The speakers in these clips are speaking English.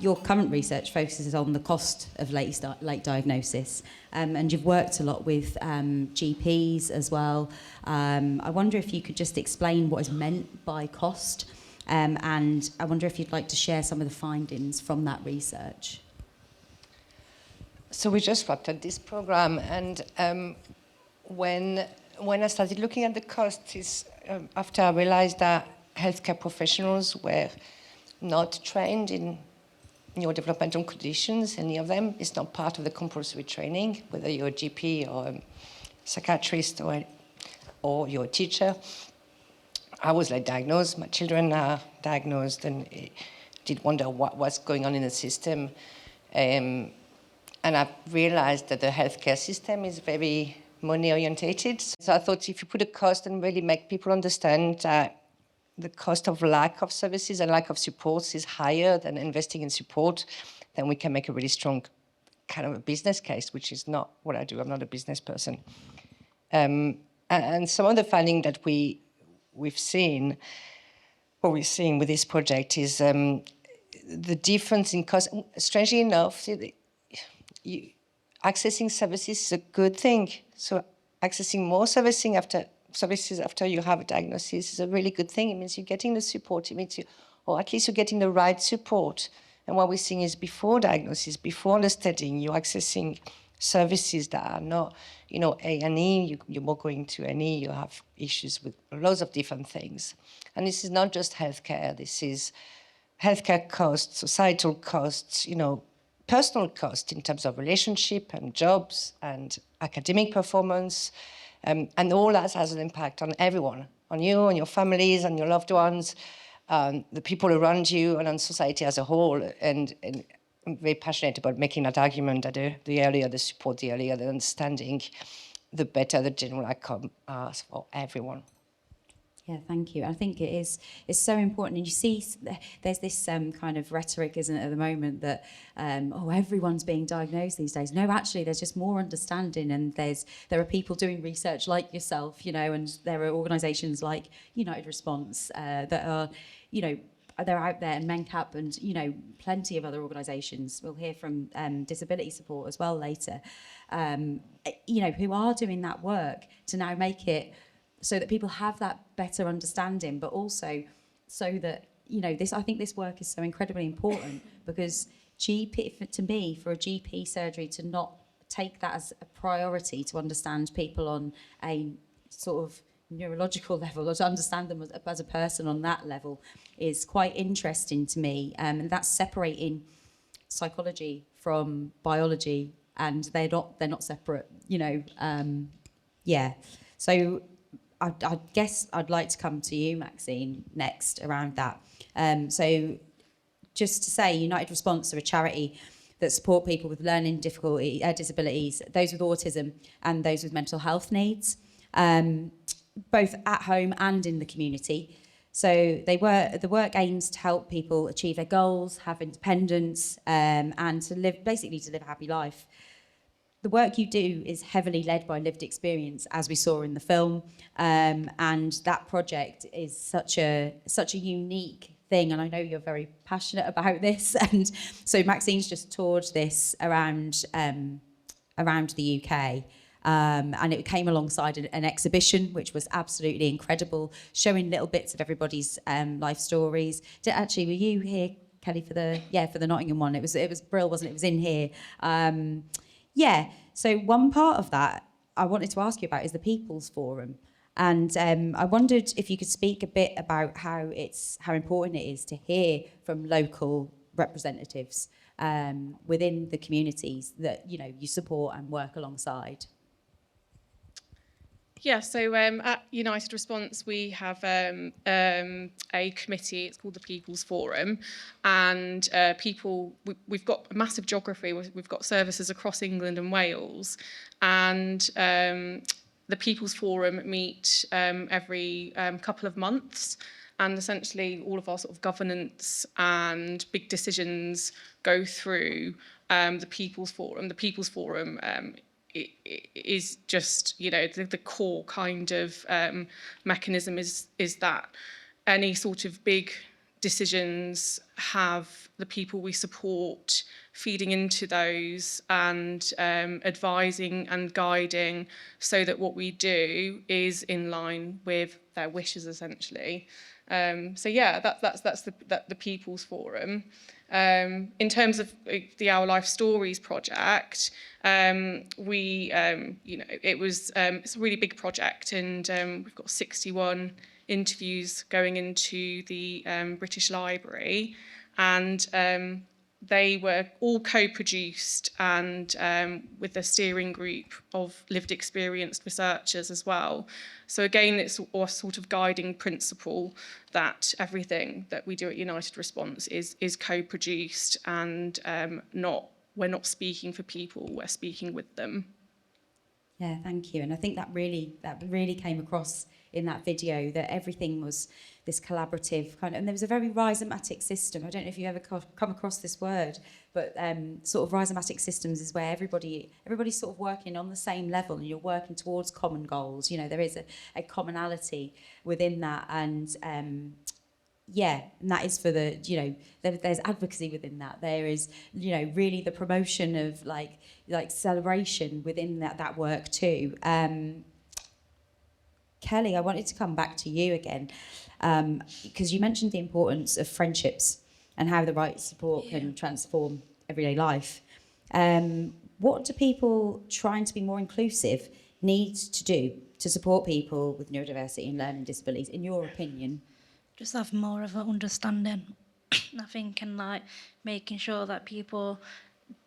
your current research focuses on the cost of late diagnosis, and you've worked a lot with GPs as well. I wonder if you could just explain what is meant by cost, and I wonder if you'd like to share some of the findings from that research. So we just wrapped up this program, and when I started looking at the costs, after I realized that healthcare professionals were not trained in neurodevelopmental conditions, any of them. It's not part of the compulsory training, whether you're a GP or a psychiatrist or you're a teacher. I was diagnosed, my children are diagnosed, and I did wonder what was going on in the system. And I realized that the healthcare system is very money-orientated. So I thought if you put a cost and really make people understand that the cost of lack of services and lack of supports is higher than investing in support, then we can make a really strong kind of a business case, which is not what I do. I'm not a business person. And some of the finding that we're seeing with this project is the difference in cost. Strangely enough, accessing services is a good thing. So accessing more services after you have a diagnosis is a really good thing. It means you're getting the support. It means or at least you're getting the right support. And what we're seeing is before diagnosis, before understanding, you're accessing services that are not, A&E, you're more going to A&E, you have issues with lots of different things. And this is not just healthcare. This is healthcare costs, societal costs, personal costs in terms of relationship and jobs and academic performance. And all that has an impact on everyone, on you, on your families, on your loved ones, the people around you, and on society as a whole. And I'm very passionate about making that argument that the earlier the support, the earlier the understanding, the better the general outcome for everyone. Yeah, thank you. I think it's so important. And you see, there's this kind of rhetoric, isn't it, at the moment that, everyone's being diagnosed these days. No, actually, there's just more understanding, and there are people doing research like yourself, and there are organisations like United Response that are, they're out there, and Mencap and, plenty of other organisations. We'll hear from Disability Support as well later, who are doing that work to now make it so that people have that better understanding, but also so that, I think this work is so incredibly important, because to me, for a GP surgery to not take that as a priority, to understand people on a sort of neurological level, or to understand them as a person on that level, is quite interesting to me. And that's separating psychology from biology, and they're not separate, So I guess I'd like to come to you, Maxine, next around that. So just to say, United Response are a charity that support people with learning disabilities, those with autism and those with mental health needs, both at home and in the community. So the work aims to help people achieve their goals, have independence, and to live a happy life. The work you do is heavily led by lived experience, as we saw in the film, and that project is such a unique thing, and I know you're very passionate about this. And so Maxine's just toured this around the UK, and it came alongside an exhibition which was absolutely incredible, showing little bits of everybody's life stories. Were you here, Kelly, for the Nottingham one? It was Brill, wasn't it? It was in here. So one part of that I wanted to ask you about is the People's Forum. And I wondered if you could speak a bit about how important it is to hear from local representatives within the communities that you support and work alongside. Yeah, so at United Response we have a committee. It's called the People's Forum, and we've got a massive geography. We've got services across England and Wales, and the People's Forum meet every couple of months, and essentially all of our sort of governance and big decisions go through the People's Forum. The People's Forum it is just, the core kind of mechanism is that any sort of big decisions have the people we support feeding into those and advising and guiding so that what we do is in line with their wishes, essentially. So yeah, that's the People's Forum. In terms of the Our Life Stories project, it's a really big project, and we've got 61 interviews going into the British Library, and they were all co-produced and with a steering group of lived experienced researchers as well. So again, it's a sort of guiding principle that everything that we do at United Response is co-produced, and we're not speaking for people, we're speaking with them. Yeah, thank you. And I think that really came across in that video, that everything was this collaborative kind of, and there was a very rhizomatic system. I don't know if you ever come across this word, but sort of rhizomatic systems is where everybody's sort of working on the same level, and you're working towards common goals. You know, there is a commonality within that, and yeah, and that is for the, you know, there's advocacy within that. There is, you know, really the promotion of like celebration within that work too. Kelly, I wanted to come back to you again, because you mentioned the importance of friendships and how the right support can transform everyday life. What do people trying to be more inclusive need to do to support people with neurodiversity and learning disabilities, in your opinion? Just have more of an understanding, I think, and like making sure that people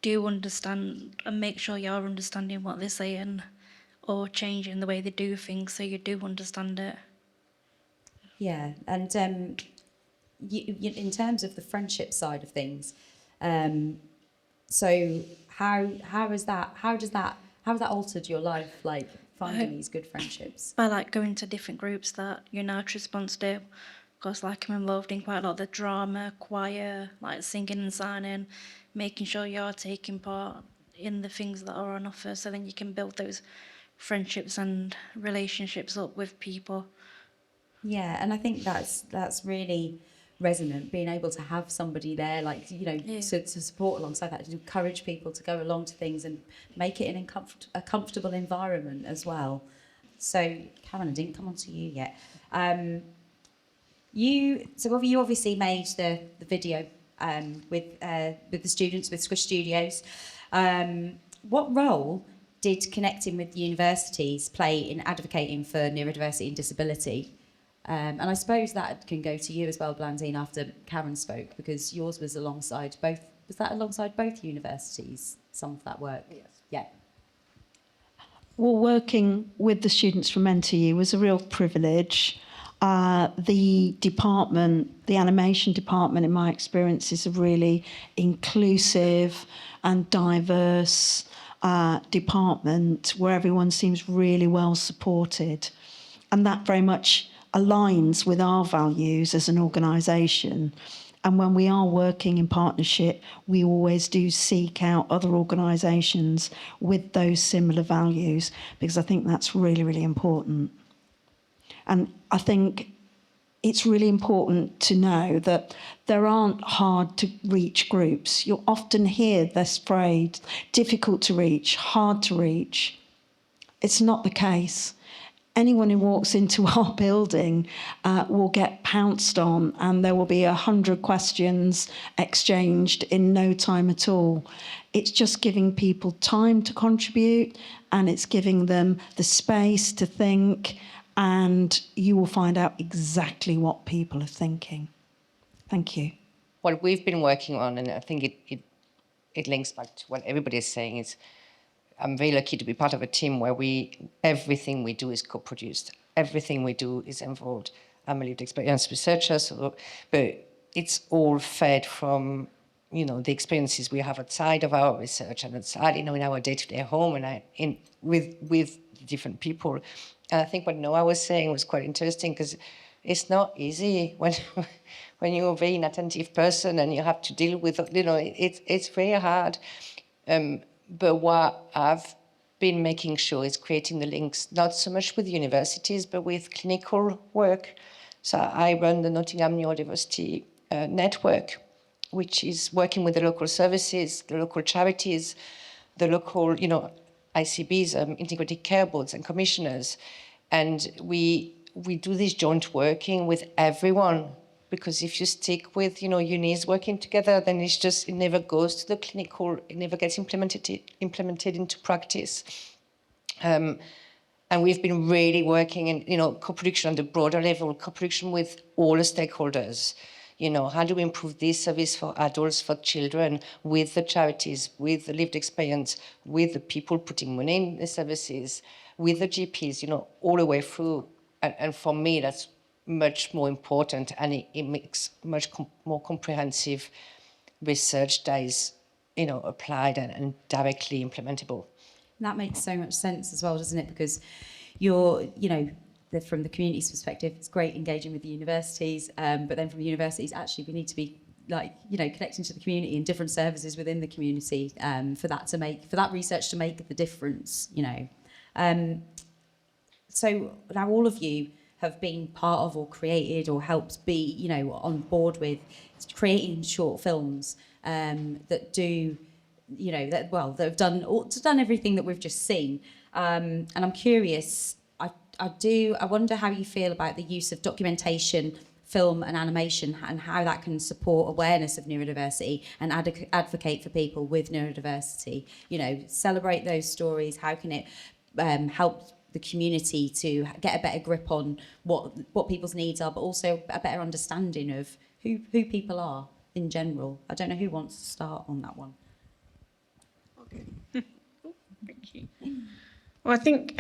do understand, and make sure you're understanding what they're saying, or changing the way they do things so you do understand it. Yeah, and you, in terms of the friendship side of things, so how does that altered your life, like finding these good friendships? By like going to different groups that United Response do, because like I'm involved in quite a lot of the drama, choir, like singing and signing, making sure you're taking part in the things that are on offer, so then you can build those friendships and relationships up with people. Yeah, and I think that's really resonant, being able to have somebody there, like, you know, to support alongside that, to encourage people to go along to things and make it a comfortable environment as well. So, Karen, I didn't come on to you yet. You obviously made the video with the students with Squish Studios. What role did connecting with universities play in advocating for neurodiversity and disability? And I suppose that can go to you as well, Blandine, after Karen spoke, because yours was alongside both. Was that alongside both universities, some of that work? Yes. Yeah. Well, working with the students from Interviewee was a real privilege. The department, the animation department, in my experience, is a really inclusive and diverse department where everyone seems really well supported. And that very much aligns with our values as an organisation. And when we are working in partnership, we always do seek out other organisations with those similar values, because I think that's really, really important. And I think it's really important to know that there aren't hard to reach groups. You'll often hear this phrase, difficult to reach, hard to reach. It's not the case. Anyone who walks into our building will get pounced on, and there will be 100 questions exchanged in no time at all. It's just giving people time to contribute, and it's giving them the space to think, and you will find out exactly what people are thinking. Thank you. What we've been working on, and I think it links back to what everybody is saying, is I'm very lucky to be part of a team where everything we do is co-produced. Everything we do is involved. I'm a lived experience researcher, but it's all fed from, you know, the experiences we have outside of our research and outside, you know, in our day-to-day home and with different people. And I think what Noah was saying was quite interesting, because it's not easy when you're a very inattentive person and you have to deal with, you know, it's very hard. But what I've been making sure is creating the links, not so much with universities, but with clinical work. So I run the Nottingham Neurodiversity network, which is working with the local services, the local charities, the local, ICBs, integrated care boards and commissioners. And we do this joint working with everyone, because if you stick with, unis working together, then it never goes to the clinical, it never gets implemented into practice. And we've been really working in, co-production on the broader level, co-production with all the stakeholders. How do we improve this service for adults, for children, with the charities, with the lived experience, with the people putting money in the services, with the GPs, all the way through. And for me, that's much more important, and it makes much more comprehensive research that is, applied and directly implementable. That makes so much sense as well, doesn't it? Because from the community's perspective, it's great engaging with the universities, but then from the universities, actually, we need to be connecting to the community and different services within the community for that research to make the difference. So now all of you have been part of or created or helped be, on board with creating short films that do, that have done everything that we've just seen. And I'm curious, I wonder how you feel about the use of documentation, film and animation, and how that can support awareness of neurodiversity and advocate for people with neurodiversity. Celebrate those stories. How can it help the community to get a better grip on what people's needs are, but also a better understanding of who people are in general? I don't know who wants to start on that one. Okay. Thank you. Well, I think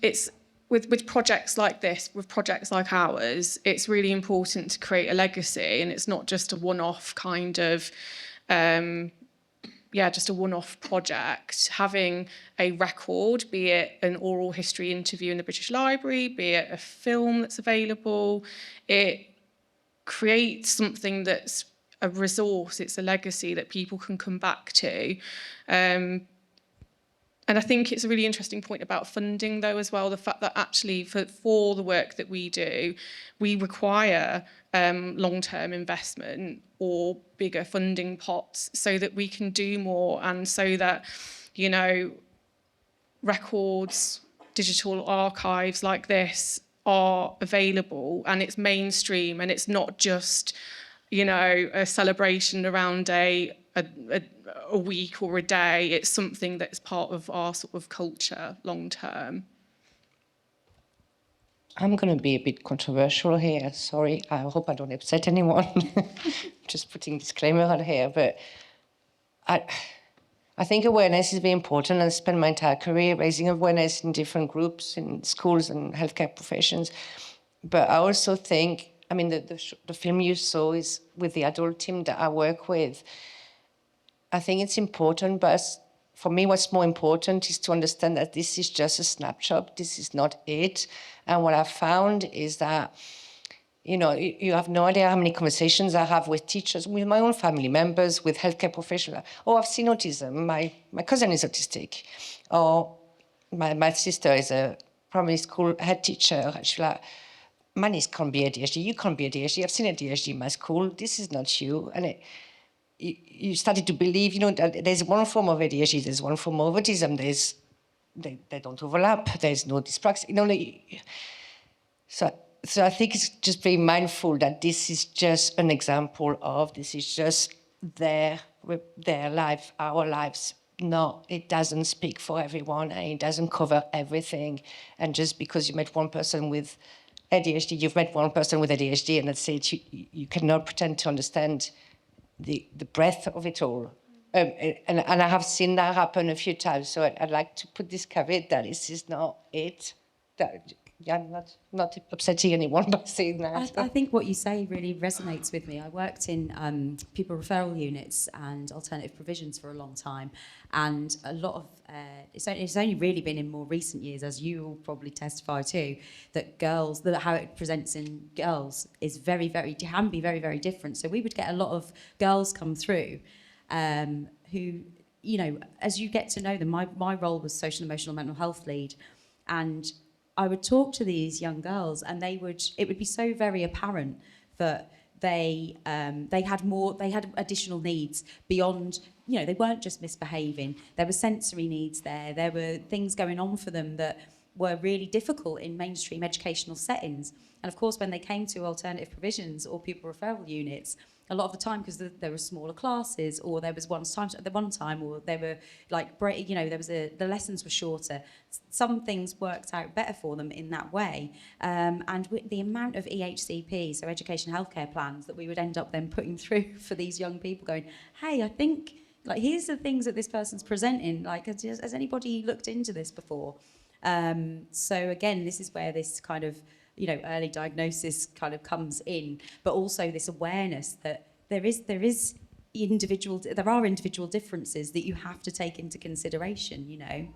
it's with projects like this, with projects like ours, it's really important to create a legacy, and it's not just a one-off kind of just a one-off project. Having a record, be it an oral history interview in the British Library, be it a film that's available, it creates something that's a resource, it's a legacy that people can come back to. And I think it's a really interesting point about funding, though, as well, the fact that actually for the work that we do, we require long-term investment or bigger funding pots so that we can do more, and so that, records, digital archives like this are available and it's mainstream, and it's not just, a celebration around a week or a day. It's something that's part of our sort of culture long term. I'm going to be a bit controversial here. Sorry, I hope I don't upset anyone. Just putting disclaimer out here, but I think awareness is very important. I spent my entire career raising awareness in different groups, in schools and healthcare professions. But I also think, the film you saw is with the adult team that I work with. I think it's important, but for me, what's more important is to understand that this is just a snapshot. This is not it. And what I found is that, you have no idea how many conversations I have with teachers, with my own family members, with healthcare professionals. Oh, I've seen autism. My cousin is autistic. Or my sister is a primary school head teacher. She's like, my niece can't be ADHD. You can't be ADHD. I've seen ADHD in my school. This is not you. And you started to believe, that there's one form of ADHD, there's one form of autism, they don't overlap, there's no dyspraxia. So I think it's just very mindful that this is just an example this is just their life, our lives. No, it doesn't speak for everyone, and it doesn't cover everything. And just because you met one person with ADHD, you've met one person with ADHD, and that's it. You cannot pretend to understand the breadth of it all. And I have seen that happen a few times. So I'd like to put this caveat that this is not it. I'm not upsetting anyone by saying that. I think what you say really resonates with me. I worked in pupil referral units and alternative provisions for a long time, and a lot of it's only really been in more recent years, as you will probably testify to, that how it presents in girls is can be very, very different. So we would get a lot of girls come through who, as you get to know them, my role was social emotional mental health lead, and I would talk to these young girls, and it would be so very apparent that they had additional needs beyond, you know, they weren't just misbehaving. There were sensory needs there were things going on for them that were really difficult in mainstream educational settings. And of course, when they came to alternative provisions or pupil referral units, a lot of the time, because there were smaller classes, or there was one time, or they were like, you know, the lessons were shorter. Some things worked out better for them in that way. And with the amount of EHCP, so education healthcare plans, that we would end up then putting through for these young people, going, hey, I think, like, here's the things that this person's presenting. Like, has anybody looked into this before? So again, this is where this kind of, you know, early diagnosis kind of comes in, but also this awareness that there are individual differences that you have to take into consideration, you know.